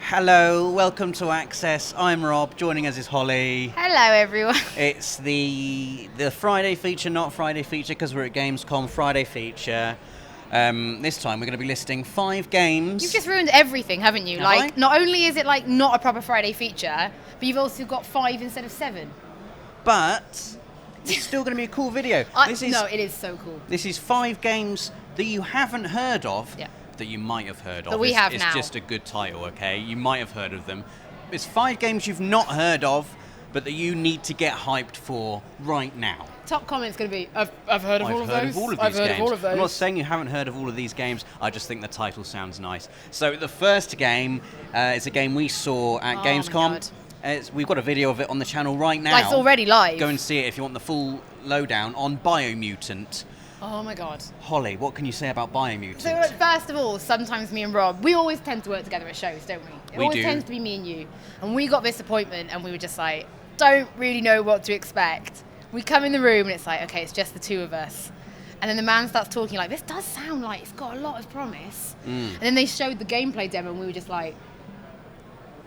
Hello, welcome to Access. I'm Rob, joining us is Hollie. Hello everyone. It's the Friday feature, not Friday feature, because we're at Gamescom. Friday feature. This time we're going to be listing 5 games. You've just ruined everything, haven't you? Have like, I? not only is it like not a proper Friday feature, but you've also got 5 instead of 7. But it's still going to be a cool video. No, it is so cool. This is 5 games that you haven't heard of. Yeah. That you might have heard of. That we have now. It's just a good title, okay? You might have heard of them. It's 5 games you've not heard of, but that you need to get hyped for right now. Top comment's going to be, I've heard of all of those. I've heard of all of those. I'm not saying you haven't heard of all of these games. I just think the title sounds nice. So the first game is a game we saw at Gamescom. We've got a video of it on the channel right now. Like, it's already live. Go and see it if you want the full lowdown on Biomutant. Oh my god. Hollie, what can you say about Biomutant? So first of all, sometimes me and Rob, we always tend to work together at shows, don't we? It always tends to be me and you. And we got this appointment and we were just like, don't really know what to expect. We come in the room and it's like, okay, it's just the 2 of us. And then the man starts talking like, this does sound like it's got a lot of promise. And then they showed the gameplay demo and we were just like...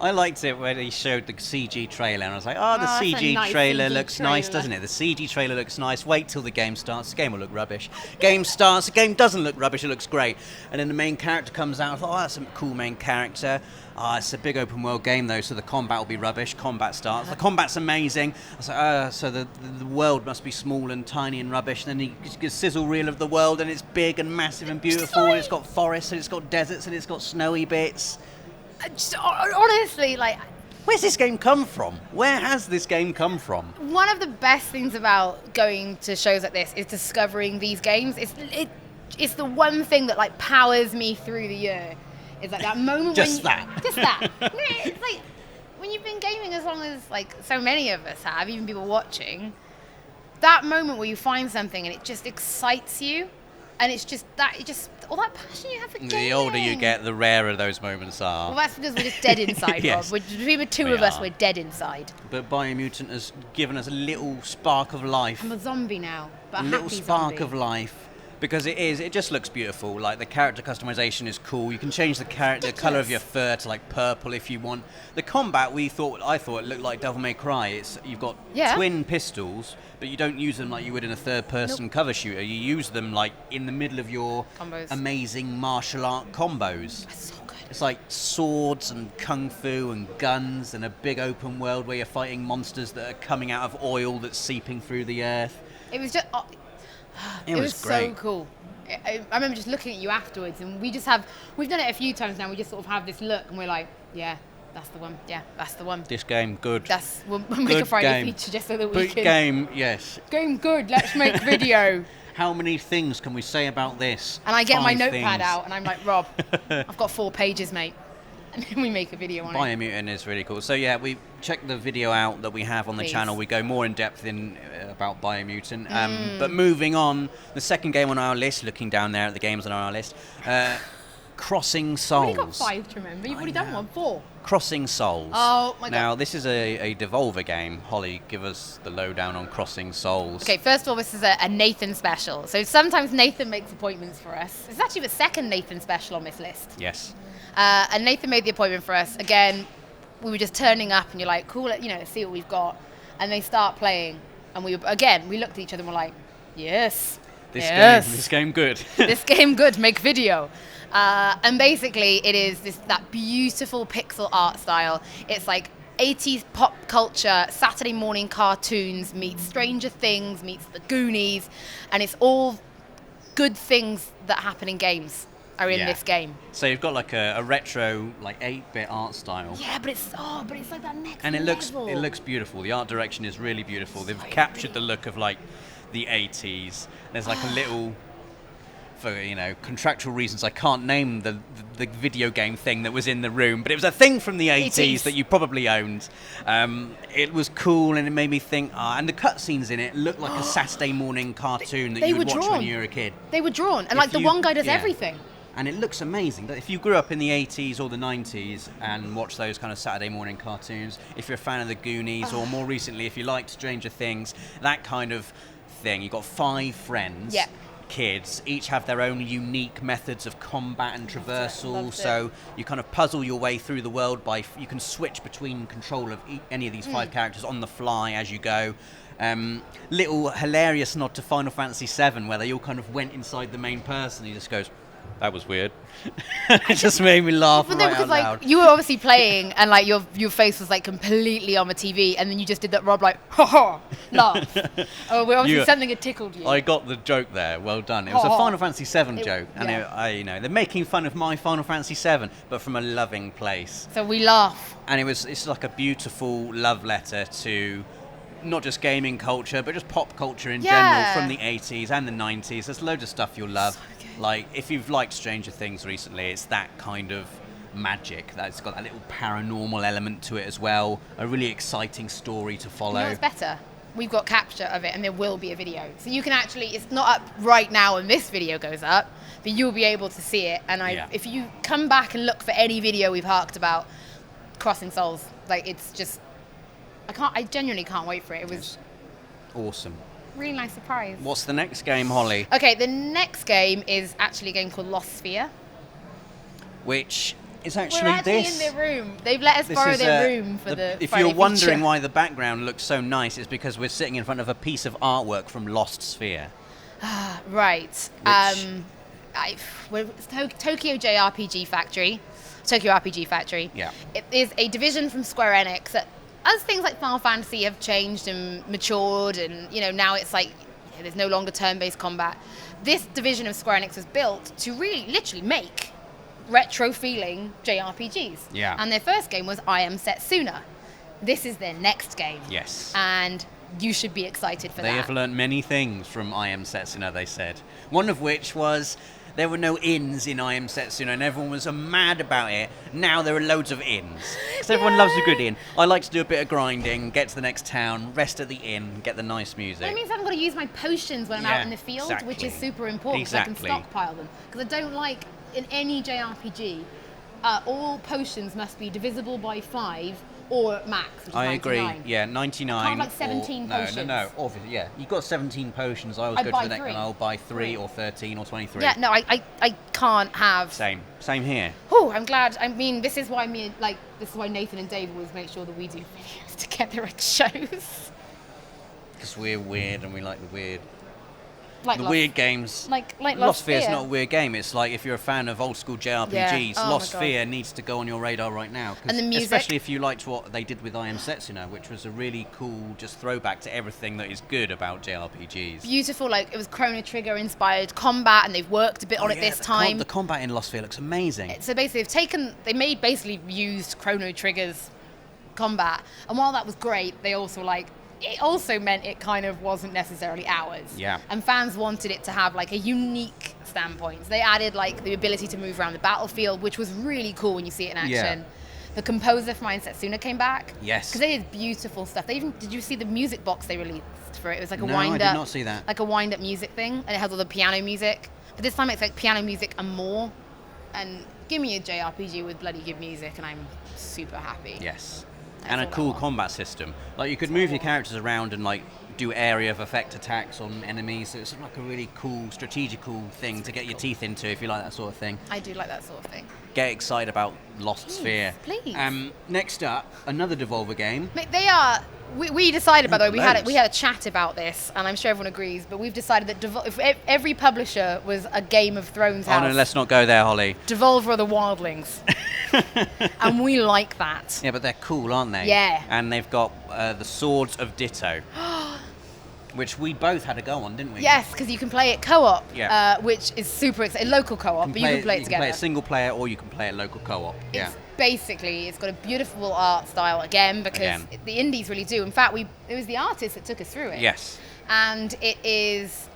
I liked it when he showed the CG trailer and I was like, the CG trailer looks nice, doesn't it? The CG trailer looks nice. Wait till the game starts. The game will look rubbish. Game starts. The game doesn't look rubbish. It looks great. And then the main character comes out. I thought, that's a cool main character. It's a big open world game though, so the combat will be rubbish. Combat starts. The combat's amazing. I was like, so the world must be small and tiny and rubbish. And then you get a sizzle reel of the world and it's big and massive and beautiful. And it's got forests and it's got deserts and it's got snowy bits. Honestly, like... Where's this game come from? Where has this game come from? One of the best things about going to shows like this is discovering these games. It's the one thing that like powers me through the year. It's like that moment Just when... that. Just that. It's like when you've been gaming as long as like so many of us have, even people watching, that moment where you find something and it just excites you. And it's just all that passion you have for gaming. The older you get, the rarer those moments are. Well, that's because we're just dead inside, Yes. Rob. Between the 2 of us, we're dead inside. But Biomutant has given us a little spark of life. I'm a zombie now, but a a little happy spark zombie. of life. Because it just looks beautiful. Like the character customization is cool. You can change the color of your fur to like purple if you want. The combat I thought it looked like Devil May Cry. You've got twin pistols, but you don't use them like you would in a third-person cover shooter. You use them like in the middle of your amazing martial art combos. That's so good. It's like swords and kung fu and guns and a big open world where you're fighting monsters that are coming out of oil that's seeping through the earth. It was just... It was great. So cool. I remember just looking at you afterwards, and we've done it a few times now. We just sort of have this look, and we're like, yeah, that's the one. Yeah, that's the one. This game, good. We'll make a Friday feature just so that we can. Game, yes. Game good. Let's make video. How many things can we say about this? And I get my notepad out, and I'm like, Rob, I've got 4 pages, mate. And then we make a video on it. Biomutant is really cool. So yeah, we check the video out that we have on the channel. We go more in depth about Biomutant. But moving on, the second game on our list, looking down there at the games on our list, Crossing Souls. You've already got 5 to remember. You've already done 4. Crossing Souls. Oh my god. Now this is a Devolver game. Hollie, give us the lowdown on Crossing Souls. Okay, first of all, this is a Nathan special. So sometimes Nathan makes appointments for us. It's actually the second Nathan special on this list. Yes. And Nathan made the appointment for us. Again, we were just turning up and you're like, cool, let's see what we've got. And they start playing. And we looked at each other and we're like, yes. This game good. This game good, make video. And basically it is that beautiful pixel art style. It's like 80s pop culture, Saturday morning cartoons meets Stranger Things, meets The Goonies. And it's all good things that happen in games. Are in this game. So you've got like a retro, like 8-bit art style. Yeah, but it's like that next and it level. looks beautiful. The art direction is really beautiful. They've captured the look of like the 80s. There's like a little, for contractual reasons, I can't name the video game thing that was in the room, but it was a thing from the 80s that you probably owned. It was cool and it made me think, and the cutscenes in it looked like a Saturday morning cartoon that you would watch when you were a kid. They were drawn, and like the one guy does everything. And it looks amazing. If you grew up in the 80s or the 90s and watched those kind of Saturday morning cartoons, if you're a fan of the Goonies, or more recently, if you liked Stranger Things, that kind of thing. You've got 5 friends. Yeah. kids each have their own unique methods of combat and traversal. Loved it. So you kind of puzzle your way through the world you can switch between control of any of these 5 characters on the fly as you go. Little hilarious nod to Final Fantasy VII, where they all kind of went inside the main person. He just goes, "That was weird." It just made me laugh But right because out like loud. you were obviously playing, and like your face was like completely on the TV, and then you just did that Rob like ha ha laugh. Oh, we're obviously something had tickled you. I got the joke there. Well done. It was a Final Fantasy VII joke, and yeah. they're making fun of my Final Fantasy VII, but from a loving place. So we laugh. And it's like a beautiful love letter to not just gaming culture, but just pop culture in general from the 80s and the 90s. There's loads of stuff you'll love. So good. Like, if you've liked Stranger Things recently, it's that kind of magic. That's got that little paranormal element to it as well. A really exciting story to follow. You know what's better? We've got capture of it, and there will be a video. So you can actually, it's not up right now when this video goes up, but you'll be able to see it. And if you come back and look for any video we've harked about, Crossing Souls, like it's just, I genuinely can't wait for it. It was awesome. Really nice surprise. What's the next game, Hollie? Okay, the next game is actually a game called Lost Sphear. Which is actually We're actually this. in their room. They've let us borrow their room for the If Friday you're wondering feature. why the background looks so nice, it's because we're sitting in front of a piece of artwork from Lost Sphear. Right. It's Tokyo JRPG Factory. Tokyo RPG Factory. Yeah. It is a division from Square Enix that, as things like Final Fantasy have changed and matured, and now it's like there's no longer turn-based combat. This division of Square Enix was built to really, literally make retro-feeling JRPGs. Yeah. And their first game was I Am Setsuna. This is their next game. Yes. And you should be excited for that. They have learnt many things from I Am Setsuna, they said. One of which was there were no inns in I Am Setsuna, and everyone was mad about it. Now there are loads of inns. Because everyone loves a good inn. I like to do a bit of grinding, get to the next town, rest at the inn, get the nice music. That means I haven't got to use my potions when I'm out in the field, which is super important because I can stockpile them. Because I don't like, in any JRPG, all potions must be divisible by 5 or max, which is 99. I agree. Yeah, 99. I can't have, like, 17 potions. No. Obviously, yeah. You've got 17 potions. I always go to the next one. I'll buy 3 or 13 or 23. Yeah, no, I can't have. Same here. Oh, I'm glad. I mean, this is why Nathan and Dave always make sure that we do videos together at shows. Because we're weird and we like the weird. Like weird games. Like Lost Sphear is not a weird game. It's like if you're a fan of old school JRPGs, Lost Sphear needs to go on your radar right now. And the music. Especially if you liked what they did with I Am Setsuna, which was a really cool just throwback to everything that is good about JRPGs. Beautiful, like it was Chrono Trigger inspired combat, and they've worked a bit on it this time. The combat in Lost Sphear looks amazing. So basically they used Chrono Trigger's combat, and while that was great, it also meant it kind of wasn't necessarily ours. Yeah. And fans wanted it to have like a unique standpoint. So they added like the ability to move around the battlefield, which was really cool when you see it in action. Yeah. The composer from I Am Setsuna came back. Yes. Because they did beautiful stuff. Did you see the music box they released for it? It was like a I did not see that. Like a wind-up music thing, and it has all the piano music. But this time it's like piano music and more. And give me a JRPG with bloody good music, and I'm super happy. Yes. And a cool combat system. Like you could move your characters around and like do area of effect attacks on enemies. So it's like a really cool strategical thing to get your teeth into if you like that sort of thing. I do like that sort of thing. Get excited about Lost Sphear. Please. Next up, another Devolver game. They are. We decided, by the way, we had a chat about this, and I'm sure everyone agrees. But we've decided that if every publisher was a Game of Thrones house. Oh no, let's not go there, Hollie. Devolver are the wildlings, and we like that. Yeah, but they're cool, aren't they? Yeah. And they've got the Swords of Ditto. Which we both had a go on, didn't we? Yes, because you can play it co-op, yeah. Which is super exciting. Local co-op, but you can play it together. You can play it single player or you can play it local co-op. Yeah. It's got a beautiful art style because the indies really do. In fact, it was the artist that took us through it. Yes. And it is,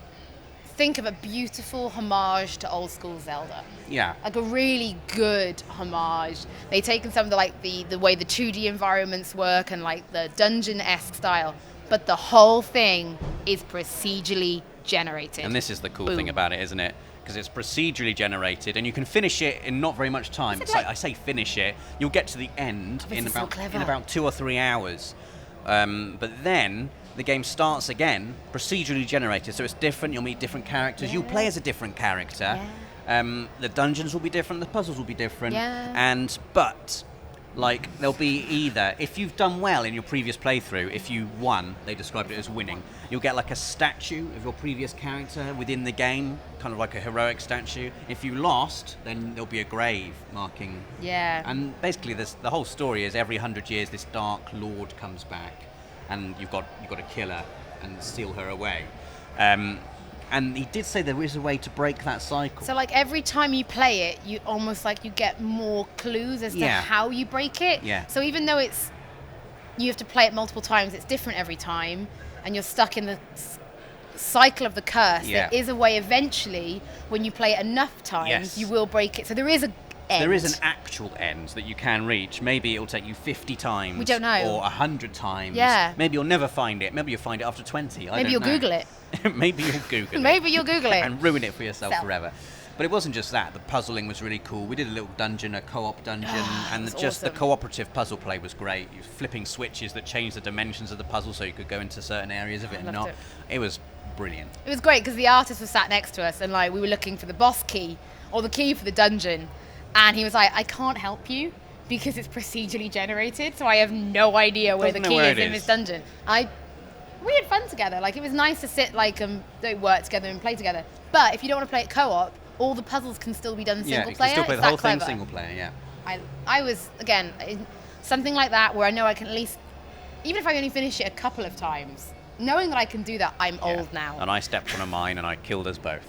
think of a beautiful homage to old school Zelda. Yeah. Like a really good homage. They've taken some of the way the 2D environments work and like the dungeon-esque style. But the whole thing is procedurally generated. And this is the cool thing about it, isn't it? Because it's procedurally generated, and you can finish it in not very much time. I say finish it, you'll get to the end in about 2 or 3 hours. But then the game starts again, procedurally generated, so it's different. You'll meet different characters. Yeah. You'll play as a different character. Yeah. The dungeons will be different. The puzzles will be different. Yeah. But like, there'll be either, if you've done well in your previous playthrough, if you won, they described it as winning, you'll get like a statue of your previous character within the game, kind of like a heroic statue. If you lost, then there'll be a grave marking. Yeah. And basically, the whole story is every 100 years, this Dark Lord comes back, and you've got to kill her and steal her away. And he did say there is a way to break that cycle. So like every time you play it, you almost like you get more clues as to how you break it. Yeah. So even though you have to play it multiple times, it's different every time, and you're stuck in the cycle of the curse. Yeah. There is a way eventually, when you play it enough times, you will break it. So there is a end. There is an actual end that you can reach. Maybe it'll take you 50 times. We don't know. Or 100 times. Yeah. Maybe you'll never find it. Maybe you'll find it after 20. Maybe you'll Google it. Maybe you'll Google it. Maybe you'll Google it. And ruin it for yourself forever. But it wasn't just that. The puzzling was really cool. We did a little dungeon, a co-op dungeon, and just the cooperative puzzle play was great. You were flipping switches that changed the dimensions of the puzzle so you could go into certain areas of it and not. It was brilliant. It was great because the artist was sat next to us, and like we were looking for the boss key or the key for the dungeon, and he was like, "I can't help you because it's procedurally generated, so I have no idea where the key is in this dungeon." We had fun together. Like, it was nice to sit, like, work together and play together. But if you don't want to play it co-op, all the puzzles can still be done single player. Yeah, you can still play the whole thing single player, yeah. I was, again, something like that where I know I can at least, even if I only finish it a couple of times, knowing that I can do that, I'm old now. And I stepped on a mine and I killed us both.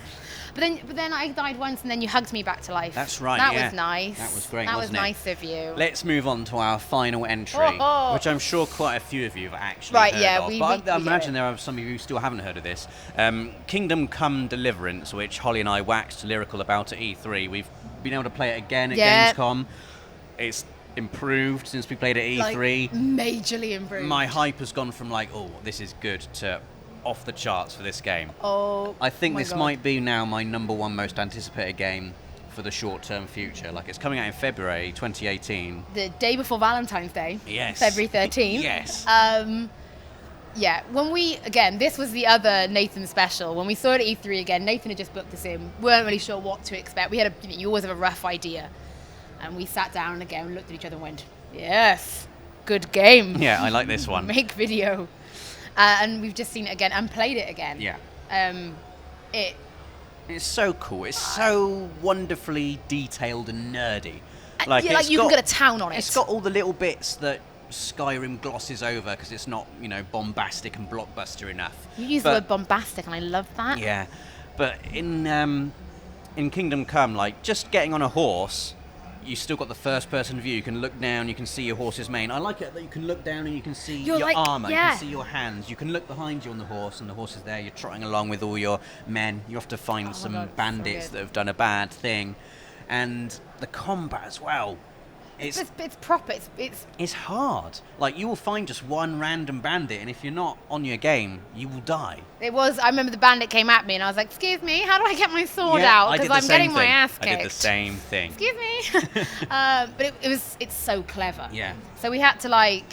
But then I died once, and then you hugged me back to life. That's right. That was nice. That was great. That wasn't was it? nice of you. Let's move on to our final entry, which I'm sure quite a few of you have actually heard of. But I imagine there are some of you who still haven't heard of this. Kingdom Come Deliverance, which Hollie and I waxed lyrical about at E3. We've been able to play it again at Gamescom. It's improved since we played at E3. Like, majorly improved. My hype has gone from like, oh, this is good, to off the charts for this game. I think this might be now my #1 most anticipated game for the short-term future. Like, it's coming out in February 2018. The day before Valentine's Day. Yes. February 13th. Yes. When this was the other Nathan special. When we saw it at E3 again, Nathan had just booked us in. Weren't really sure what to expect. We had you always have a rough idea. And we sat down again and looked at each other and went, yes, good game. Yeah, I like this one. Make video. And we've just seen it again and played it again. Yeah. It's so cool. It's so wonderfully detailed and nerdy. Like you can get a town on it. It's got all the little bits that Skyrim glosses over because it's not, bombastic and blockbuster enough. You use the word bombastic, and I love that. Yeah, but in Kingdom Come, like, just getting on a horse, you still got the first-person view. You can look down, you can see your horse's mane. I like it that you can look down and you can see your armor, you can see your hands. You can look behind you on the horse, and the horse is there. You're trotting along with all your men. You have to find some bandits that have done a bad thing. And the combat as well. It's proper. It's hard. Like, you will find just one random bandit, and if you're not on your game, you will die. I remember the bandit came at me, and I was like, "Excuse me, how do I get my sword out? Because I'm getting my ass kicked." I did the same thing. Excuse me. But it's so clever. Yeah. So we had to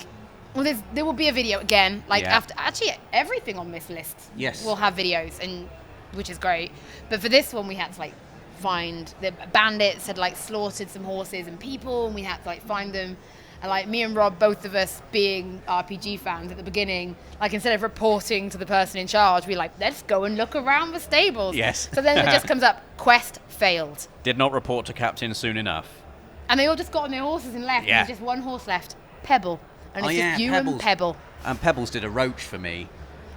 there will be a video again. After actually everything on this list. Yes. Will have videos, which is great. But for this one, we had to find the bandits had slaughtered some horses and people, and we had to find them. And me and Rob, both of us being RPG fans at the beginning, instead of reporting to the person in charge, we let's go and look around the stables. Yes. So then it just comes up, quest failed. Did not report to captain soon enough. And they all just got on their horses and left. Yeah. And there's just one horse left, Pebble. And it's just you Pebbles. and Pebble. And Pebbles did a roach for me.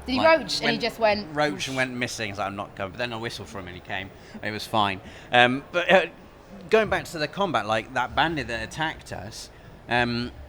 Did he roach? And he just went... Roach and went missing. I was like, I'm not going. But then I whistled for him and he came. It was fine. But going back to the combat, that bandit that attacked us,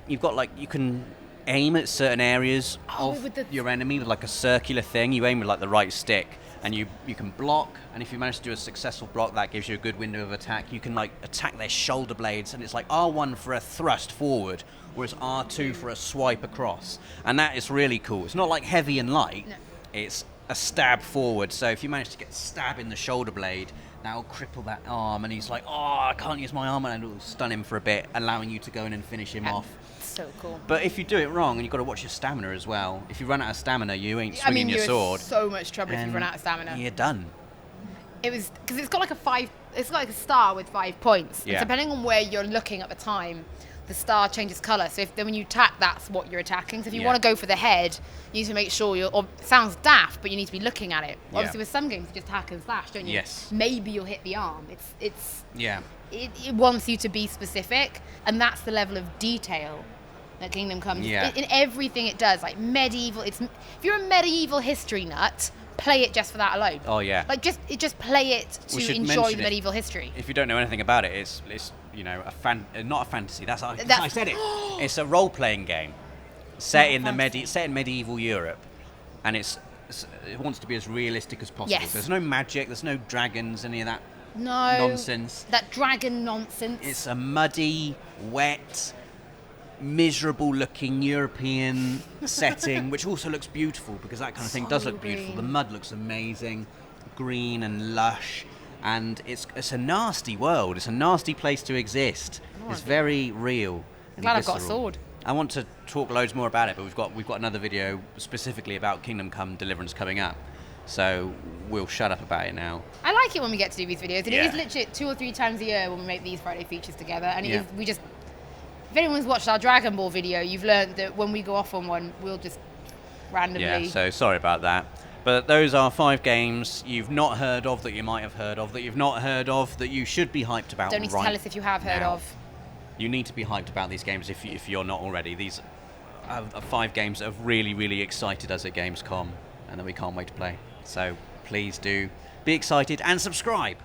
you've got, you can aim at certain areas of your enemy with, a circular thing. You aim with, the right stick. And you can block. And if you manage to do a successful block, that gives you a good window of attack. You can, attack their shoulder blades. And it's R1 for a thrust forward, whereas R2 for a swipe across. And that is really cool. It's not heavy and light. No. It's a stab forward. So if you manage to get a stab in the shoulder blade, that will cripple that arm, and he's like, oh, I can't use my arm, and it'll stun him for a bit, allowing you to go in and finish him off. So cool. But if you do it wrong, and you've got to watch your stamina as well. If you run out of stamina, you ain't swinging your sword. You're in so much trouble if you run out of stamina. You're done. It was because it's got like a star with 5 points. Yeah. And depending on where you're looking at the time, the star changes colour. So then when you attack, that's what you're attacking. So if you want to go for the head, you need to make sure it sounds daft, but you need to be looking at it. Obviously, with some games, you just hack and slash, don't you? Yes. Maybe you'll hit the arm. Yeah. It wants you to be specific, and that's the level of detail that Kingdom Come. Yeah. In everything it does, like medieval. If you're a medieval history nut, play it just for that alone. Oh yeah. Like just play it to enjoy the medieval history. If you don't know anything about it, it's not a fantasy. I said it. It's a role-playing game set in medieval Europe, and it wants to be as realistic as possible. Yes. There's no magic. There's no dragons. Any of that nonsense. That dragon nonsense. It's a muddy, wet, miserable-looking European setting, which also looks beautiful because that kind of thing does look beautiful. The mud looks amazing, green and lush. And it's a nasty world. It's a nasty place to exist. It's very real. I'm glad I've got a sword. I want to talk loads more about it, but we've got another video specifically about Kingdom Come Deliverance coming up. So we'll shut up about it now. I like it when we get to do these videos. And it is literally 2 or 3 times a year when we make these Friday features together. And if anyone's watched our Dragon Ball video, you've learned that when we go off on one, we'll just randomly... Yeah, so sorry about that. But those are 5 games you've not heard of, that you might have heard of, that you've not heard of, that you should be hyped about. Don't need to tell us if you have heard of. You need to be hyped about these games if you're not already. These are 5 games that have really, really excited us at Gamescom, and that we can't wait to play. So please do be excited and subscribe.